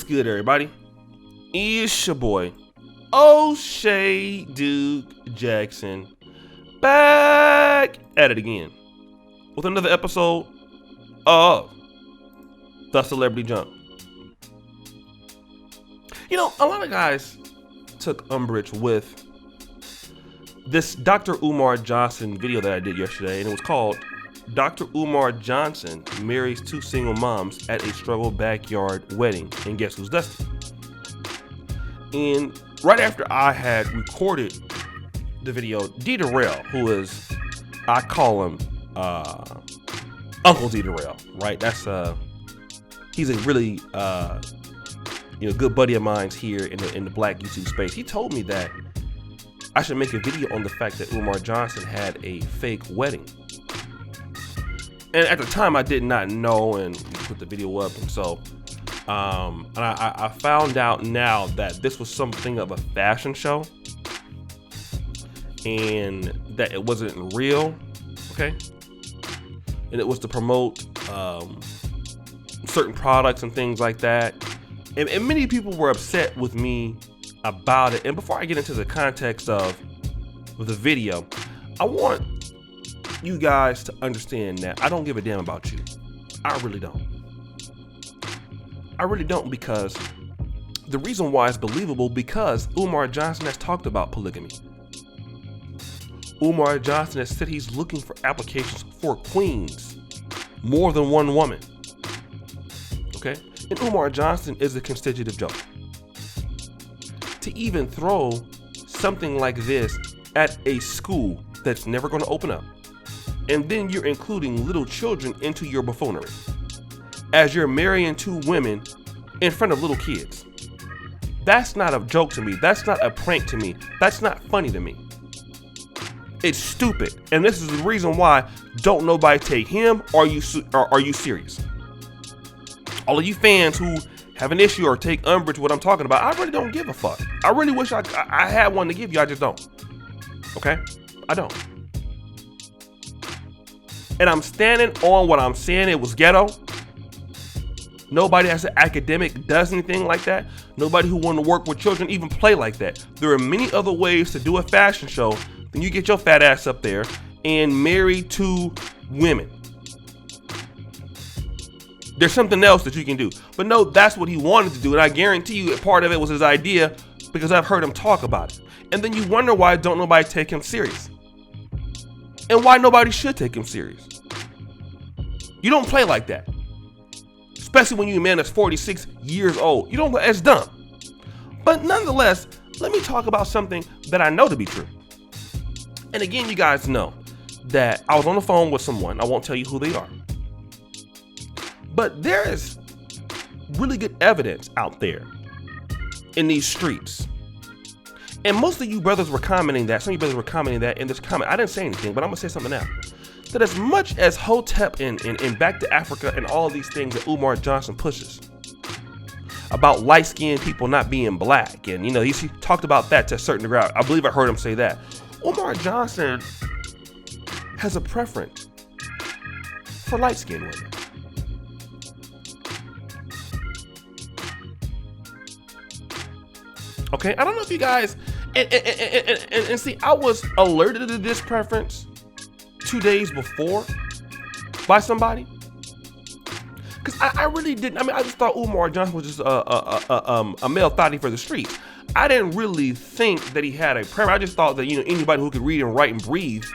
What's good, everybody? It's your boy, O'Shea Duke Jackson, back at it again with another episode of The Celebrity Jump. You know, a lot of guys took umbrage with this Dr. Umar Johnson video that I did yesterday, and it was called Dr. Umar Johnson Marries Two Single Moms at a Struggle Backyard Wedding, and guess who's dusty? And right after I had recorded the video, D. Darrell, who is, I call him Uncle D. Darrell, right? That's he's a really good buddy of mine here in the Black YouTube space. He told me that I should make a video on the fact that Umar Johnson had a fake wedding. And at the time, I did not know, and put the video up, and so I found out now that this was something of a fashion show, and that it wasn't real, okay? And it was to promote certain products and things like that. And many people were upset with me about it. And before I get into the context of the video, I want you guys to understand that I don't give a damn about you. I really don't. I really don't, because the reason why it's believable, because Umar Johnson has talked about polygamy. Umar Johnson has said he's looking for applications for queens, more than one woman. Okay? And Umar Johnson is a constitutive joke. To even throw something like this at a school that's never going to open up, and then you're including little children into your buffoonery as you're marrying two women in front of little kids. That's not a joke to me. That's not a prank to me. That's not funny to me. It's stupid. And this is the reason why don't nobody take him. Are you serious? All of you fans who have an issue or take umbrage with what I'm talking about, I really don't give a fuck. I really wish I had one to give you. I just don't. Okay? I don't. And I'm standing on what I'm saying. It was ghetto. Nobody as an academic does anything like that. Nobody who want to work with children even play like that. There are many other ways to do a fashion show than you get your fat ass up there and marry two women. There's something else that you can do. But no, that's what he wanted to do. And I guarantee you part of it was his idea, because I've heard him talk about it. And then you wonder why don't nobody take him serious. And why nobody should take him serious. You don't play like that. Especially when you're a man that's 46 years old. You don't, that's dumb. But nonetheless, let me talk about something that I know to be true. And again, you guys know that I was on the phone with someone. I won't tell you who they are. But there is really good evidence out there in these streets. And most of you brothers were commenting that. Some of you brothers were commenting that in this comment. I didn't say anything, but I'm going to say something now. That as much as Hotep and Back to Africa and all of these things that Umar Johnson pushes about light-skinned people not being black, and he talked about that to a certain degree. I believe I heard him say that. Umar Johnson has a preference for light-skinned women. Okay, I don't know if you guys, and see, I was alerted to this preference 2 days before by somebody, because I really didn't. I mean, I just thought Umar Johnson was just a male thotty for the streets. I didn't really think that he had a preference. I just thought that anybody who could read and write and breathe,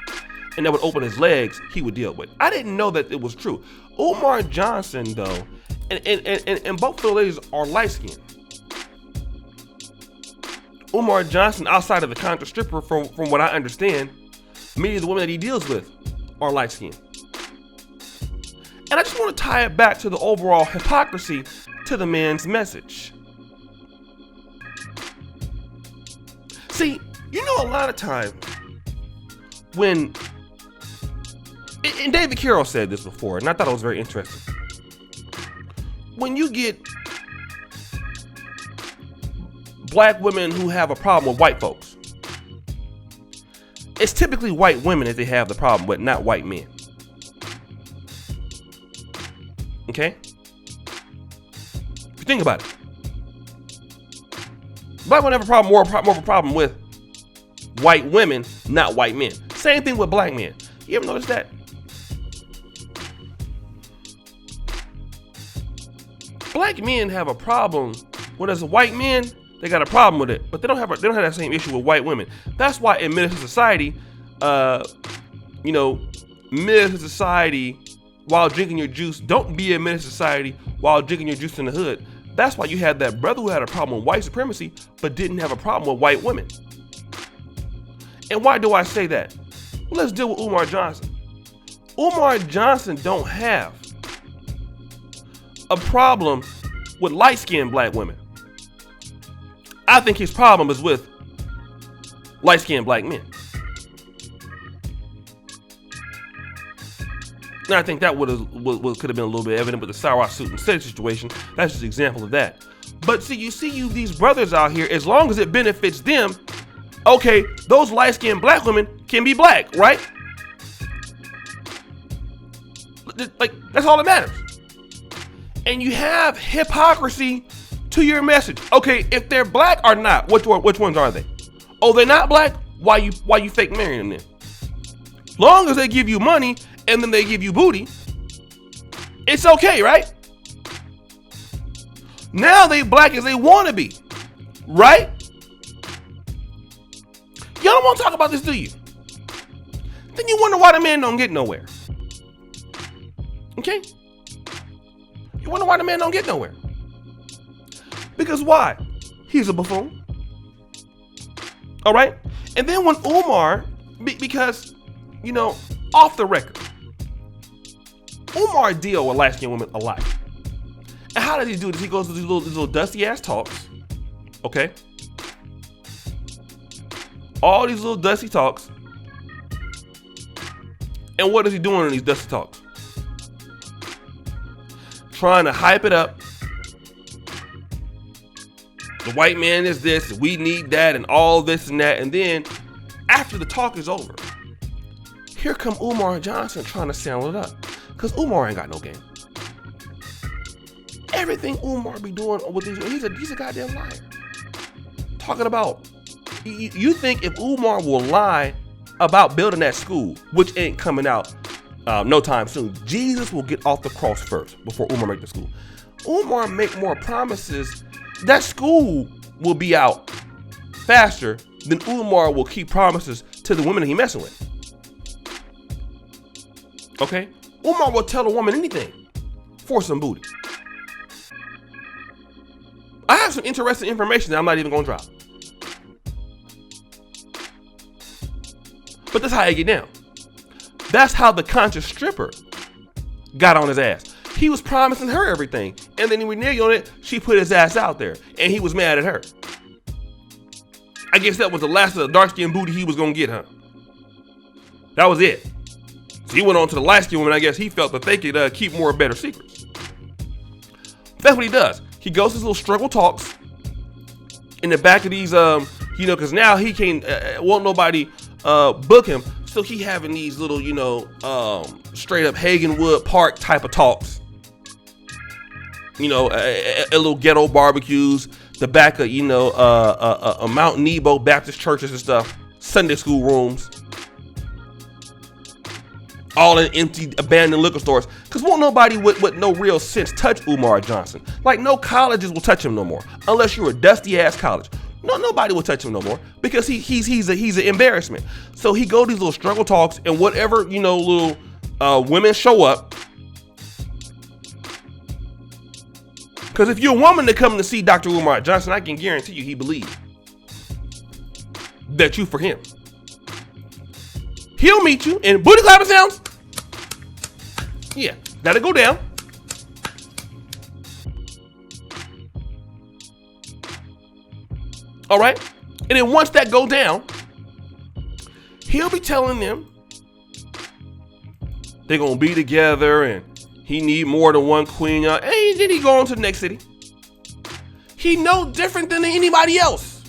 and that would open his legs, he would deal with. I didn't know that it was true. Umar Johnson, though, and both of the ladies are light skinned. Umar Johnson, outside of the contra stripper, from what I understand, many of the women that he deals with are light skinned. And I just want to tie it back to the overall hypocrisy to the man's message. See, a lot of times when, and David Carroll said this before, and I thought it was very interesting. When you get black women who have a problem with white folks, it's typically white women that they have the problem with, not white men. Okay? If you think about it, Black women have a problem, more of a problem with white women, not white men. Same thing with black men. You ever notice that? Black men have a problem with us white men. They got a problem with it, but they don't have that same issue with white women. That's why in Minister Society, Minister Society while drinking your juice, don't be in Minister Society while drinking your juice in the hood. That's why you had that brother who had a problem with white supremacy, but didn't have a problem with white women. And why do I say that? Well, let's deal with Umar Johnson. Umar Johnson don't have a problem with light-skinned black women. I think his problem is with light-skinned black men. And I think that could have been a little bit evident with the sour suit and steady situation. That's just an example of that. But see, these brothers out here, as long as it benefits them, okay, those light-skinned black women can be black, right? Like, that's all that matters. And you have hypocrisy to your message. Okay, if they're black or not, which ones are they? Oh, they're not black? Why you fake marrying them then? Long as they give you money and then they give you booty, it's okay, right? Now they black as they want to be, right? Y'all don't want to talk about this, do you? Then you wonder why the man don't get nowhere. Okay? You wonder why the man don't get nowhere. Because why? He's a buffoon. All right? And then when Umar, because, off the record, Umar deal with light-skinned women a lot. And how does he do this? He goes to these little dusty ass talks. Okay? All these little dusty talks. And what is he doing in these dusty talks? Trying to hype it up. The white man is this, we need that, and all this and that. And then after the talk is over, here come Umar Johnson trying to settle it up. Because Umar ain't got no game. Everything Umar be doing with these, he's a goddamn liar. Talking about, you think if Umar will lie about building that school, which ain't coming out no time soon, Jesus will get off the cross first before Umar make the school. Umar make more promises, that school will be out faster than Umar will keep promises to the women he messing with. Okay? Umar will tell a woman anything for some booty. I have some interesting information that I'm not even gonna drop. But that's how I get down. That's how the conscious stripper got on his ass. He was promising her everything, and then when he reneged on it, she put his ass out there, and he was mad at her. I guess that was the last of the dark-skinned booty he was gonna get, huh? That was it. So he went on to the light-skinned woman. I guess he felt that they could keep more better secrets. That's what he does. He goes to his little struggle talks in the back of these, because now he can't, won't nobody book him. So he having these little, straight up Hagenwood Park type of talks. A little ghetto barbecues, the back of, Mount Nebo Baptist churches and stuff, Sunday school rooms, all in empty, abandoned liquor stores. Because won't nobody with no real sense touch Umar Johnson. Like, no colleges will touch him no more, unless you're a dusty ass college. No, nobody will touch him no more because he's an embarrassment. So he go to these little struggle talks, and whatever little women show up. Because if you're a woman to come to see Dr. Umar Johnson, I can guarantee you he believes that you for him. He'll meet you in booty clapping sounds. Yeah, that'll go down. All right, and then once that go down, he'll be telling them they're gonna be together and he need more than one queen. And then he go on to the next city. He no different than anybody else.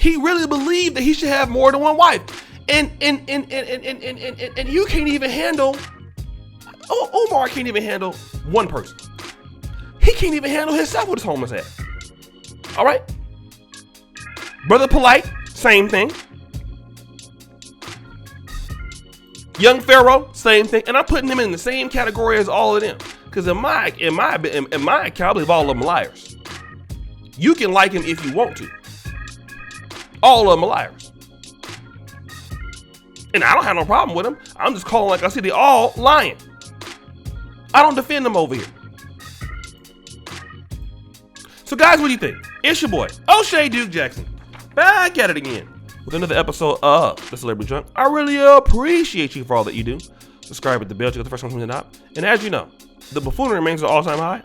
He really believed that he should have more than one wife, and you can't even handle. Omar can't even handle one person. He can't even handle himself with his homeless ass. All right? Brother Polite, same thing. Young Pharaoh, same thing. And I'm putting them in the same category as all of them. Because in my account, I believe all of them are liars. You can like him if you want to. All of them are liars. And I don't have no problem with them. I'm just calling like I see they all lying. I don't defend them over here. So guys, what do you think? It's your boy, O'Shea Duke Jackson, back at it again with another episode of The Celebrity Drunk. I really appreciate you for all that you do. Subscribe with the bell to get the first one from the top. And as you know, the buffoonery remains at all-time high.